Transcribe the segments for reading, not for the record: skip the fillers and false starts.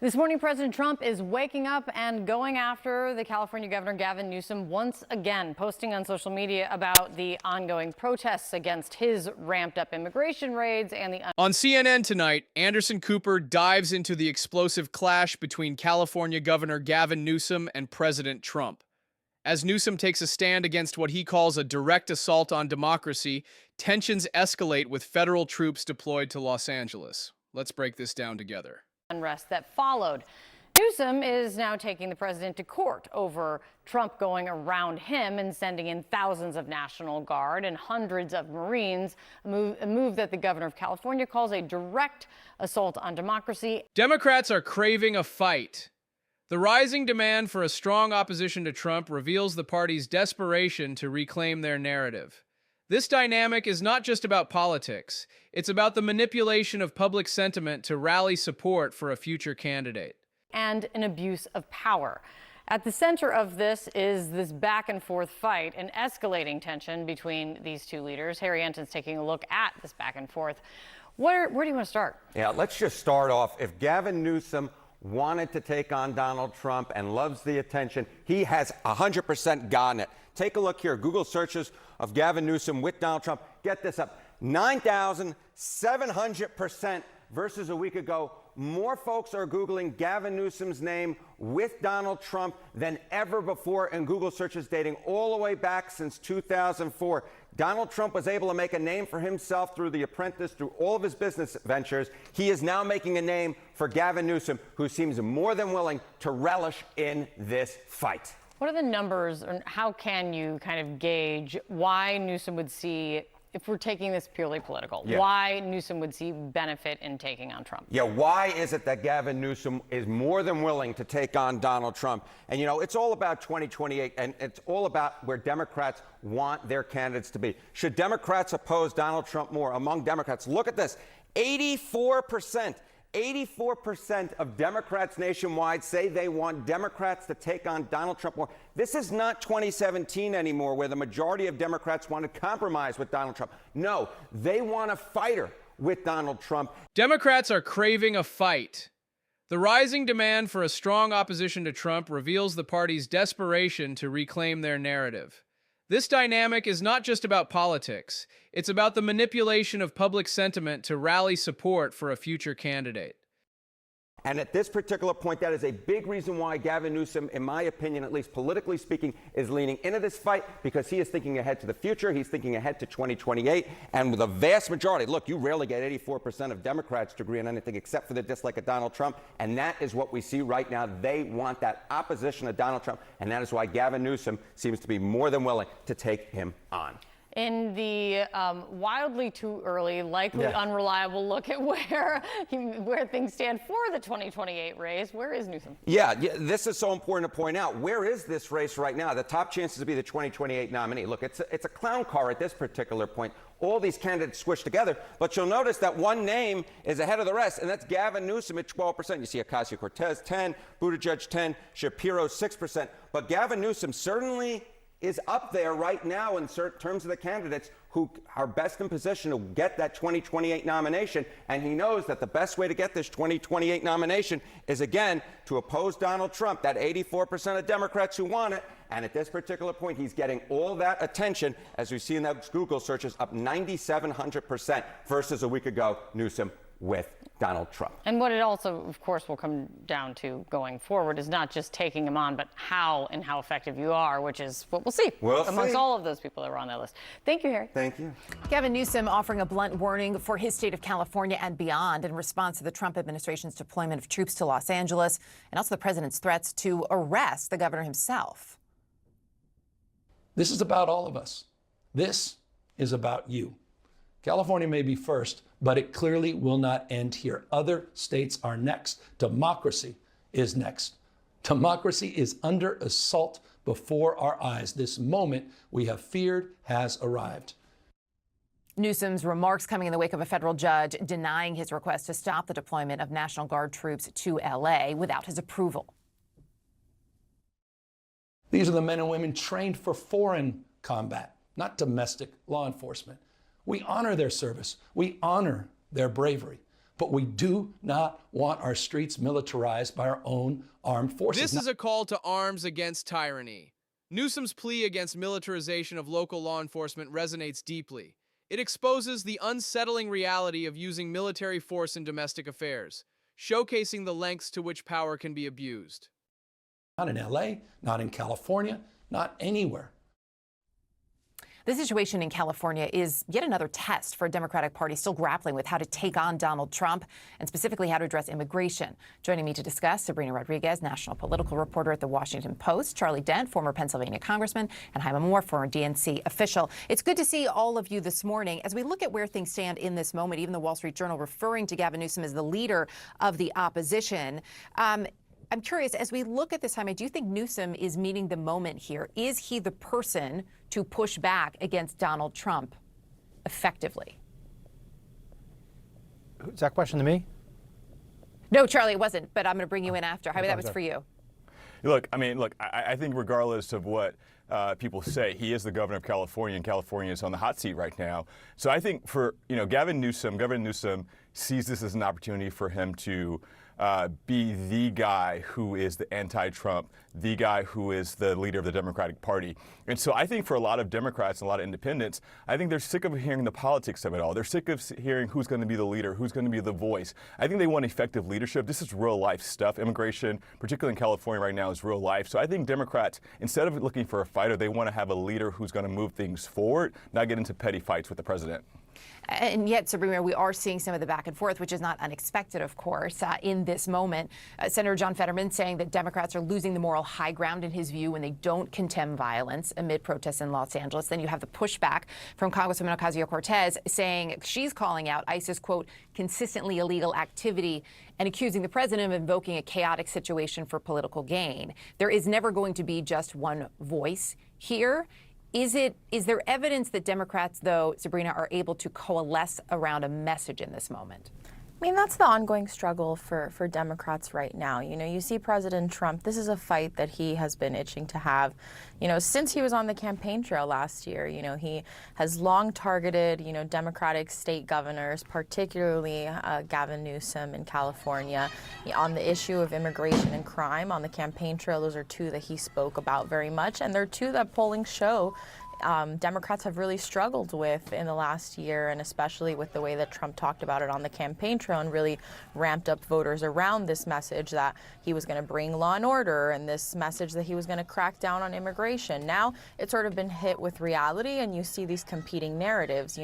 This morning, President Trump is waking up and going after the California Governor Gavin Newsom once again, posting on social media about the ongoing protests against his ramped-up immigration raids and the... On CNN tonight, Anderson Cooper dives into the explosive clash between California Governor Gavin Newsom and President Trump. As Newsom takes a stand against what he calls a direct assault on democracy, tensions escalate with federal troops deployed to Los Angeles. Let's break this down together. Unrest that followed. Newsom is now taking the president to court over Trump going around him and sending in thousands of National Guard and hundreds of Marines, a move that the governor of California calls a direct assault on democracy. Democrats are craving a fight. The rising demand for a strong opposition to Trump reveals the party's desperation to reclaim their narrative. This dynamic is not just about politics. It's about the manipulation of public sentiment to rally support for a future candidate. And an abuse of power. At the center of this is this back and forth fight, an escalating tension between these two leaders. Harry Enton's taking a look at this back and forth. Where do you want to start? Yeah, let's just start off. If Gavin Newsom wanted to take on Donald Trump and loves the attention, he has 100% gotten it. Take a look here. Google searches of Gavin Newsom with Donald Trump. Get this up. 9,700% versus a week ago. More folks are Googling Gavin Newsom's name with Donald Trump than ever before in Google searches dating all the way back since 2004. Donald Trump was able to make a name for himself through The Apprentice, through all of his business ventures. He is now making a name for Gavin Newsom, who seems more than willing to relish in this fight. What are the numbers, and how can you kind of gauge why Newsom would see, if we're taking this purely political, why Newsom would see benefit in taking on Trump? Yeah, why is it that Gavin Newsom is more than willing to take on Donald Trump? And, you know, it's all about 2028, and it's all about where Democrats want their candidates to be. Should Democrats oppose Donald Trump more? Among Democrats, look at this, 84%. 84% of Democrats nationwide say they want Democrats to take on Donald Trump more. This is not 2017 anymore, where the majority of Democrats want to compromise with Donald Trump. No, they want a fighter with Donald Trump. Democrats are craving a fight. The rising demand for a strong opposition to Trump reveals the party's desperation to reclaim their narrative. This dynamic is not just about politics. It's about the manipulation of public sentiment to rally support for a future candidate. And at this particular point, that is a big reason why Gavin Newsom, in my opinion, at least politically speaking, is leaning into this fight, because he is thinking ahead to the future. He's thinking ahead to 2028. And with a vast majority, look, you rarely get 84% of Democrats to agree on anything except for the dislike of Donald Trump. And that is what we see right now. They want that opposition to Donald Trump. And that is why Gavin Newsom seems to be more than willing to take him on. In the wildly too early, likely unreliable look at where things stand for the 2028 race, where is Newsom? Yeah, this is so important to point out. Where is this race right now? The top chances to be the 2028 nominee. Look, it's a clown car at this particular point. All these candidates squished together, but you'll notice that one name is ahead of the rest, and that's Gavin Newsom at 12%. You see Ocasio-Cortez 10, Buttigieg 10, Shapiro 6%. But Gavin Newsom certainly is up there right now in terms of the candidates who are best in position to get that 2028 nomination. And he knows that the best way to get this 2028 nomination is, again, to oppose Donald Trump, that 84% of Democrats who want it. And at this particular point, he's getting all that attention, as we see in those Google searches, up 9,700% versus a week ago, Newsom with Donald Trump. And what it also, of course, will come down to going forward is not just taking him on, but how and how effective you are, which is what we'll see amongst all of those people that were on that list. Thank you, Harry. Thank you. Gavin Newsom offering a blunt warning for his state of California and beyond in response to the Trump administration's deployment of troops to Los Angeles and also the president's threats to arrest the governor himself. This is about all of us. This is about you. California may be first, but it clearly will not end here. Other states are next. Democracy is next. Democracy is under assault before our eyes. This moment we have feared has arrived. Newsom's remarks coming in the wake of a federal judge denying his request to stop the deployment of National Guard troops to L.A. without his approval. These are the men and women trained for foreign combat, not domestic law enforcement. We honor their service. We honor their bravery. But we do not want our streets militarized by our own armed forces. This is a call to arms against tyranny. Newsom's plea against militarization of local law enforcement resonates deeply. It exposes the unsettling reality of using military force in domestic affairs, showcasing the lengths to which power can be abused. Not in LA, not in California, not anywhere. The situation in California is yet another test for a Democratic Party still grappling with how to take on Donald Trump and specifically how to address immigration. Joining me to discuss, Sabrina Rodriguez, national political reporter at The Washington Post, Charlie Dent, former Pennsylvania congressman, and Jaime Moore, former DNC official. It's good to see all of you this morning. As we look at where things stand in this moment, even the Wall Street Journal referring to Gavin Newsom as the leader of the opposition, I'm curious, as we look at this time, do you think Newsom is meeting the moment here? Is he the person to push back against Donald Trump effectively? Is that question to me? No, Charlie, it wasn't, but I'm going to bring you in after. Jaime, that was for you. Look, I think regardless of what people say, he is the governor of California, and California is on the hot seat right now. So I think for, Governor Newsom sees this as an opportunity for him to be the guy who is the anti-Trump, the guy who is the leader of the Democratic Party. And so I think for a lot of Democrats and a lot of independents, I think they're sick of hearing the politics of it all. They're sick of hearing who's going to be the leader, who's going to be the voice. I think they want effective leadership. This is real life stuff. Immigration, particularly in California right now, is real life. So I think Democrats, instead of looking for a fighter, they want to have a leader who's going to move things forward, not get into petty fights with the president. And yet, Sabrina, we are seeing some of the back and forth, which is not unexpected, of course, in this moment. Senator John Fetterman saying that Democrats are losing the moral high ground in his view when they don't condemn violence amid protests in Los Angeles. Then you have the pushback from Congresswoman Ocasio-Cortez saying she's calling out ISIS, quote, consistently illegal activity and accusing the president of invoking a chaotic situation for political gain. There is never going to be just one voice here. Is there evidence that Democrats, though, Sabrina, are able to coalesce around a message in this moment? I mean, that's the ongoing struggle for Democrats right now. You see President Trump, this is a fight that he has been itching to have, since he was on the campaign trail last year. He has long targeted, Democratic state governors, particularly Gavin Newsom in California, on the issue of immigration and crime. On the campaign trail, those are two that he spoke about very much, and they're two that polling show Democrats have really struggled with in the last year, and especially with the way that Trump talked about it on the campaign trail and really ramped up voters around this message that he was going to bring law and order and this message that he was going to crack down on immigration. Now it's sort of been hit with reality, and you see these competing narratives,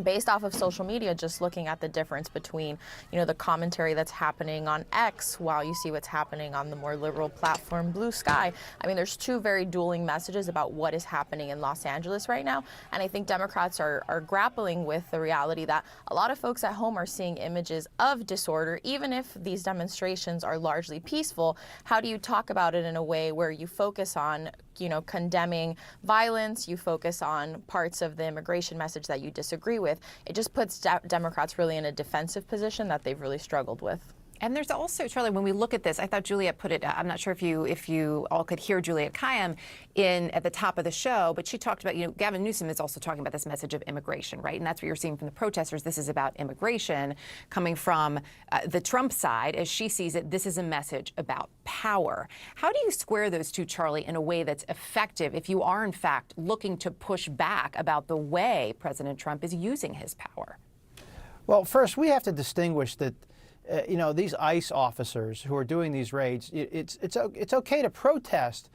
based off of social media, just looking at the difference between, the commentary that's happening on X while you see what's happening on the more liberal platform Blue Sky. I mean, there's two very dueling messages about what is happening in Los Angeles right now. And I think Democrats are grappling with the reality that a lot of folks at home are seeing images of disorder, even if these demonstrations are largely peaceful. How do you talk about it in a way where you focus on condemning violence, you focus on parts of the immigration message that you disagree with? It just puts Democrats really in a defensive position that they've really struggled with. And there's also, Charlie, when we look at this, I thought Juliet put it, I'm not sure if you all could hear Juliet Kayyem at the top of the show, but she talked about, Gavin Newsom is also talking about this message of immigration, right? And that's what you're seeing from the protesters. This is about immigration coming from the Trump side. As she sees it, this is a message about power. How do you square those two, Charlie, in a way that's effective if you are, in fact, looking to push back about the way President Trump is using his power? Well, first, we have to distinguish that these ICE officers who are doing these raids, it's okay to protest,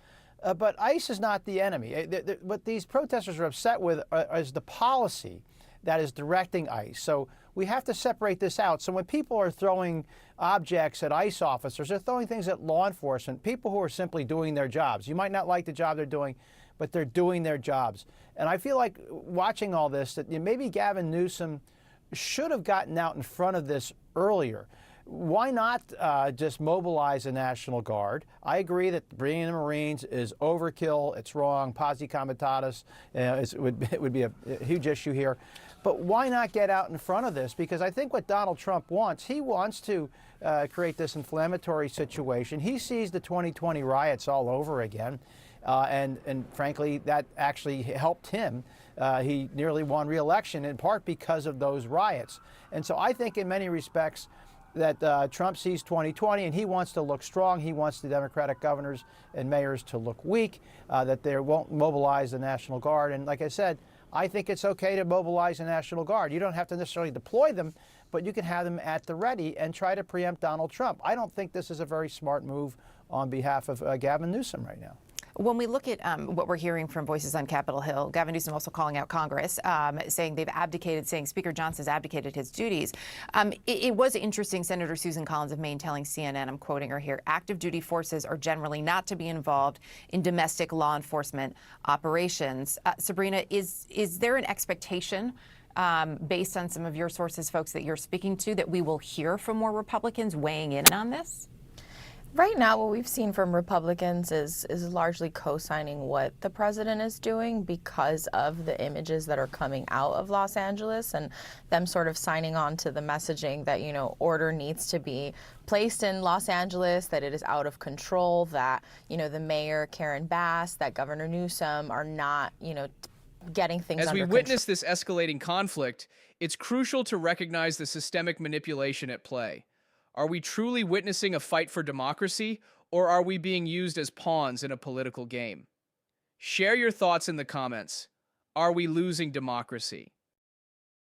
but ICE is not the enemy. What these protesters are upset with is the policy that is directing ICE. So we have to separate this out. So when people are throwing objects at ICE officers, they're throwing things at law enforcement, people who are simply doing their jobs. You might not like the job they're doing, but they're doing their jobs. And I feel like watching all this, that maybe Gavin Newsom should have gotten out in front of this earlier. Why not just mobilize the National Guard? I agree that bringing in the Marines is overkill. It's wrong. Posse comitatus it would be a huge issue here. But why not get out in front of this? Because I think what Donald Trump wants, he wants to create this inflammatory situation. He sees the 2020 riots all over again. And frankly, that actually helped him He nearly won re-election in part because of those riots. And so I think in many respects that Trump sees 2020 and he wants to look strong. He wants the Democratic governors and mayors to look weak, that they won't mobilize the National Guard. And like I said, I think it's okay to mobilize the National Guard. You don't have to necessarily deploy them, but you can have them at the ready and try to preempt Donald Trump. I don't think this is a very smart move on behalf of Gavin Newsom right now. When we look at what we're hearing from voices on Capitol Hill, Gavin Newsom also calling out Congress, saying they've abdicated, saying Speaker Johnson's abdicated his duties. It was interesting, Senator Susan Collins of Maine telling CNN, I'm quoting her here, active duty forces are generally not to be involved in domestic law enforcement operations. Sabrina, is there an expectation based on some of your sources, folks that you're speaking to, that we will hear from more Republicans weighing in on this? Right now, what we've seen from Republicans is largely co-signing what the president is doing because of the images that are coming out of Los Angeles and them sort of signing on to the messaging that, you know, order needs to be placed in Los Angeles, that it is out of control, that, you know, the mayor, Karen Bass, that Governor Newsom are not, you know, getting things under control. As we witness this escalating conflict, it's crucial to recognize the systemic manipulation at play. Are we truly witnessing a fight for democracy, or are we being used as pawns in a political game? Share your thoughts in the comments. Are we losing democracy?